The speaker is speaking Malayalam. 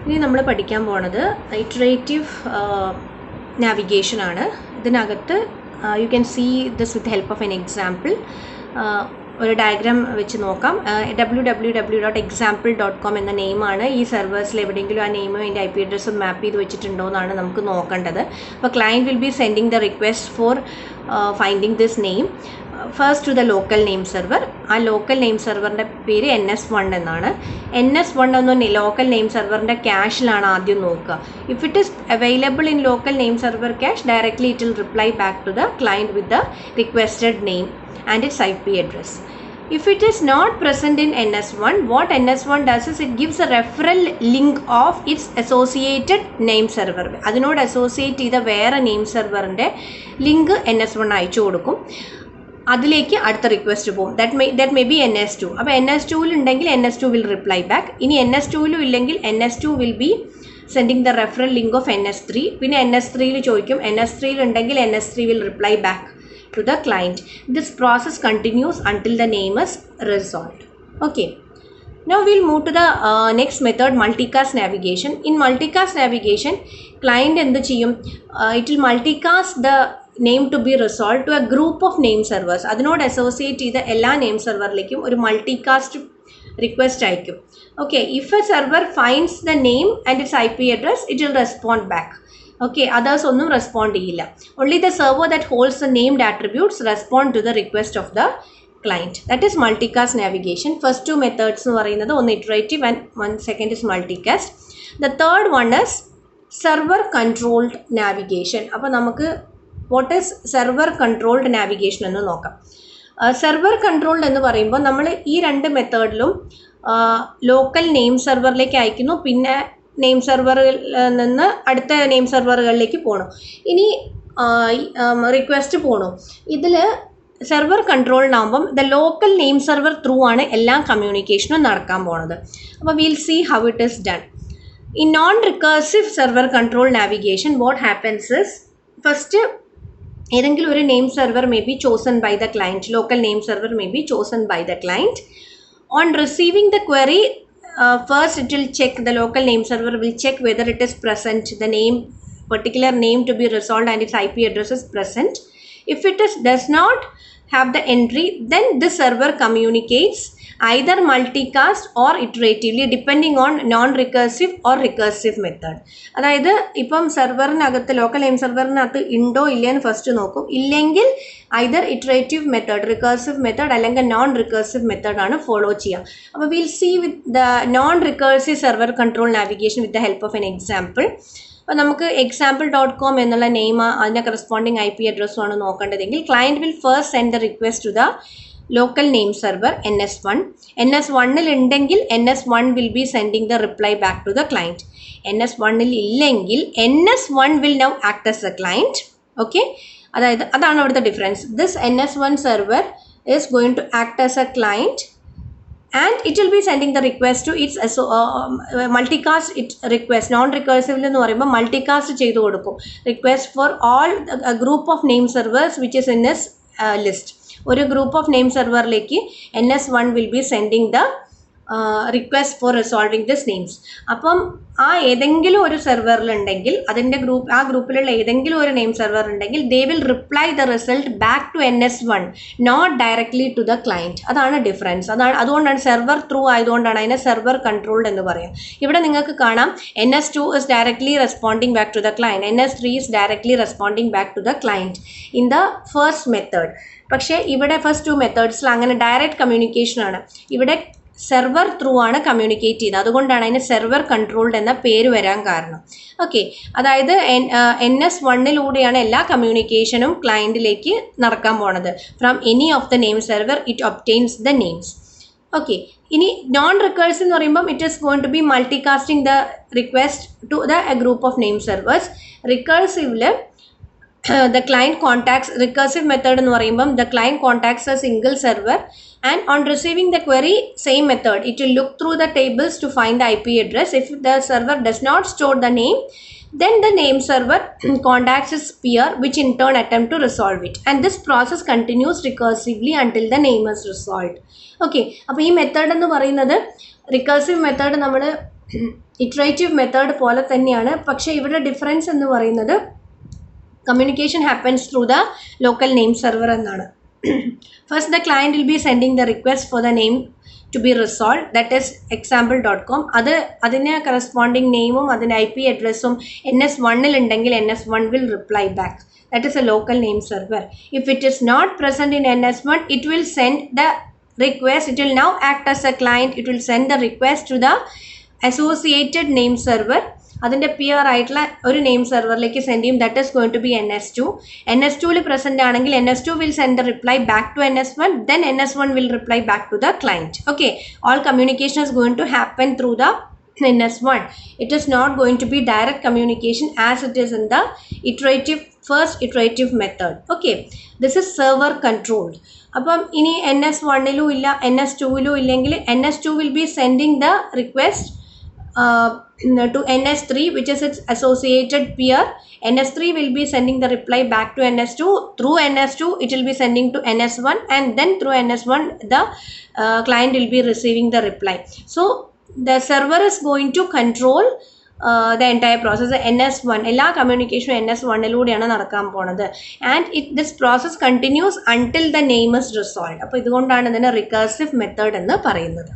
ഇനി നമ്മൾ പഠിക്കാൻ പോണത് ഇറ്ററേറ്റീവ് നാവിഗേഷൻ ആണ്. ഇതിനകത്ത് you can see this with help of an example. ഒരു ഡയഗ്രാം വെച്ച് നോക്കാം. www.example.com എന്ന നെയിമാണ് ഈ സെർവേഴ്സിൽ എവിടെയെങ്കിലും ആ നെയിമും അതിൻ്റെ IP അഡ്രസ്സും മാപ്പ് ചെയ്ത് വെച്ചിട്ടുണ്ടോ എന്നാണ് നമുക്ക് നോക്കേണ്ടത്. അപ്പോൾ client will be sending the request for finding this name first to the local name server. ആ ലോക്കൽ നെയിം സെർവറിൻ്റെ പേര് NS1 എന്നാണ്. NS1 എന്ന ലോക്കൽ നെയിം സെർവറിൻ്റെ ക്യാഷിലാണ് ആദ്യം നോക്കുക. If it is available in local name server cache, directly it will reply back to the client with the requested name and its IP address. If it is not present in NS1, what NS1 does is it gives a referral link of its associated name server. അതിനോട് അസോസിയേറ്റ് ചെയ്ത വേറെ നെയിം സെർവറിൻ്റെ ലിങ്ക് NS1 അയച്ചു കൊടുക്കും. അതിലേക്ക് അടുത്ത റിക്വസ്റ്റ് പോകും. That may be NS2. അപ്പോൾ NS2 ഉണ്ടെങ്കിൽ NS2 വിൽ റിപ്ലൈ ബാക്ക്. ഇനി NS2 ഇല്ലെങ്കിൽ NS2 will be sending the referral link of NS3. പിന്നെ NS3 ചോദിക്കും. NS3 ഉണ്ടെങ്കിൽ NS3 will reply back to the client. This process continues until the name is resolved. Okay. Now we'll move to the next method, multicast navigation. In multicast navigation, client endu cheyum, it will multicast the name to be resolved to a group of name servers. Adinod associate ചെയ്ത എല്ലാ നെയിം സെർവറിലേക്കും ഒരു മൾട്ടികാസ്റ്റ് റിക്വസ്റ്റ് അയക്കും. Okay, if a server finds the name and its IP address, it will respond back. Okay, others ഒന്നും റെസ്പോണ്ട് ചെയ്യില്ല. Only the server that holds the named attributes respond to the request of the client. That is multicast navigation. First two methods എന്ന് പറയുന്നത് ഒന്ന് iterative and one second is multicast. The third one is server controlled navigation. അപ്പോൾ നമുക്ക് what is server controlled navigation എന്ന് നോക്കാം. സെർവർ കൺട്രോൾഡ് എന്ന് പറയുമ്പോൾ നമ്മൾ ഈ രണ്ട് മെത്തേഡിലും ലോക്കൽ നെയിം സെർവറിലേക്ക് അയക്കുന്നു, പിന്നെ നെയിം സെർവറിൽ നിന്ന് അടുത്ത നെയിം സെർവറുകളിലേക്ക് പോകണം. ഇനി റിക്വസ്റ്റ് പോകണം. ഇതിൽ സെർവർ കൺട്രോളിനാകുമ്പം the local name server through ആണ് എല്ലാ കമ്മ്യൂണിക്കേഷനും നടക്കാൻ പോണത്. അപ്പോൾ will see how it is done. In non recursive server control navigation what happens is, first ഏതെങ്കിലും ഒരു name server may be chosen by the client. Local name server may be chosen by the client. On receiving the query, first it will check, the local name server will check whether it is present, the name, particular name to be resolved and its IP address is present. If it does not have the entry, then this server communicates either multicast or iteratively depending on non-recursive or recursive method. അതായത് ഇപ്പം സെർവറിനകത്ത് ലോക്കൽ നെയിം സെർവറിനകത്ത് ഉണ്ടോ ഇല്ലയെന്ന് ഫസ്റ്റ് നോക്കും. ഇല്ലെങ്കിൽ either iterative method, recursive method അല്ലെങ്കിൽ non-recursive method ആണ് ഫോളോ ചെയ്യുക. അപ്പോൾ we'll see with the non-recursive server control navigation with the help of an example. അപ്പോൾ നമുക്ക് example.com എന്നുള്ള നെയിം അതിൻ്റെ കറസ്പോണ്ടിങ് IP അഡ്രസ്സുമാണ് നോക്കേണ്ടതെങ്കിൽ client will first send the request to the local name server NS1. NS1 ഉണ്ടെങ്കിൽ NS1 will be sending the reply back to the client. NS1 ഇല്ലെങ്കിൽ NS1 will now act as a client. Okay, അതായത് അതാണ് അവിടുത്തെ difference. This NS1 server is going to act as a client and it will be sending the request to its multicast it request. Non-recursive എന്ന് പറയുമ്പോൾ multicast ചെയ്തു കൊടുക്കും. Request for all a group of name servers which is in this list. ഒരു ഗ്രൂപ്പ് ഓഫ് നെയിം സെർവറിലേക്ക് NS1 will be sending the request for resolving this names. അപ്പം ആ ഏതെങ്കിലും ഒരു സെർവറിലുണ്ടെങ്കിൽ അതിൻ്റെ ആ ഗ്രൂപ്പിലുള്ള ഏതെങ്കിലും ഒരു നെയിം സെർവർ ഉണ്ടെങ്കിൽ they will reply the result back to NS1, not directly to the client. അതാണ് ഡിഫറൻസ്. അതുകൊണ്ടാണ് സെർവർ ത്രൂ ആയതുകൊണ്ടാണ് അതിനെ സെർവർ കൺട്രോൾഡ് എന്ന് പറയാം. ഇവിടെ നിങ്ങൾക്ക് കാണാം NS2 is directly responding back to the client, NS3 is directly responding back to the client in the first method. പക്ഷേ ഇവിടെ ഫസ്റ്റ് ടു മെത്തേഡ്സിൽ അങ്ങനെ ഡയറക്റ്റ് കമ്മ്യൂണിക്കേഷൻ ആണ്. ഇവിടെ സെർവർ ത്രൂ ആണ് കമ്മ്യൂണിക്കേറ്റ് ചെയ്യുന്നത്. അതുകൊണ്ടാണ് അതിന് സെർവർ കൺട്രോൾഡ് എന്ന പേര് വരാൻ കാരണം. ഓക്കെ, അതായത് NS1 എല്ലാ കമ്മ്യൂണിക്കേഷനും ക്ലയൻറ്റിലേക്ക് നടക്കാൻ പോണത്. From any of the name server it obtains the names. Okay, ഇനി നോൺ റിക്കേഴ്സീവ് എന്ന് പറയുമ്പം it is going to be multicasting the request to the group of name servers. റിക്കേഴ്സീവിൽ the client contacts, recursive method എന്ന് പറയുമ്പം the client contacts a single server and on receiving the query, same method, it will look through the tables to find the IP address. If the server does not store the name, then the name server contacts its peer, which in turn attempt to resolve it, and this process continues recursively until the name is resolved. Okay, അപ്പോൾ ഈ മെത്തേഡ് എന്ന് പറയുന്നത് റിക്കേഴ്സീവ് മെത്തേഡ് നമ്മൾ ഇറ്ററേറ്റീവ് മെത്തേഡ് പോലെ തന്നെയാണ്. പക്ഷേ ഇവിടെ ഡിഫറൻസ് എന്ന് പറയുന്നത് communication happens through the local name server എന്നാണ്. First the client will be sending the request for the name to be resolved, that is example.com. അതിന് corresponding nameും അതിന് IP addressും NS1 ഉണ്ടെങ്കിൽ NS1 will reply back. That is a local name server. If it is not present in NS1, it will send the request. It will now act as a client. It will send the request to the associated name server. അതിൻ്റെ പിയർ ആയിട്ടുള്ള ഒരു നെയിം സെർവറിലേക്ക് സെൻഡ് ചെയ്യും. That is going to be NS2. NS2 present ആണെങ്കിൽ NS2 will send the reply back to NS1. Then NS1 will reply back to the client. Okay, all communication is going to happen through the NS1. It is not going to be direct communication as it is in the first iterative method. Okay, this is server controlled. അപ്പം ഇനി NS1 ഇല്ല NS2 ഇല്ലെങ്കിൽ NS2 will be sending the request to NS3, which is its associated peer. NS3 will be sending the reply back to NS2. Through NS2 it will be sending to NS1, and then through NS1 the client will be receiving the reply. So the server is going to control the entire process. NS1 എല്ലാ കമ്മ്യൂണിക്കേഷനും NS1 നടക്കാൻ പോണത്. And this process continuous until the name is resolved. അപ്പോൾ ഇതുകൊണ്ടാണ് ഇതിനെ റിക്കർസീവ് മെത്തേഡ് എന്ന് പറയുന്നത്.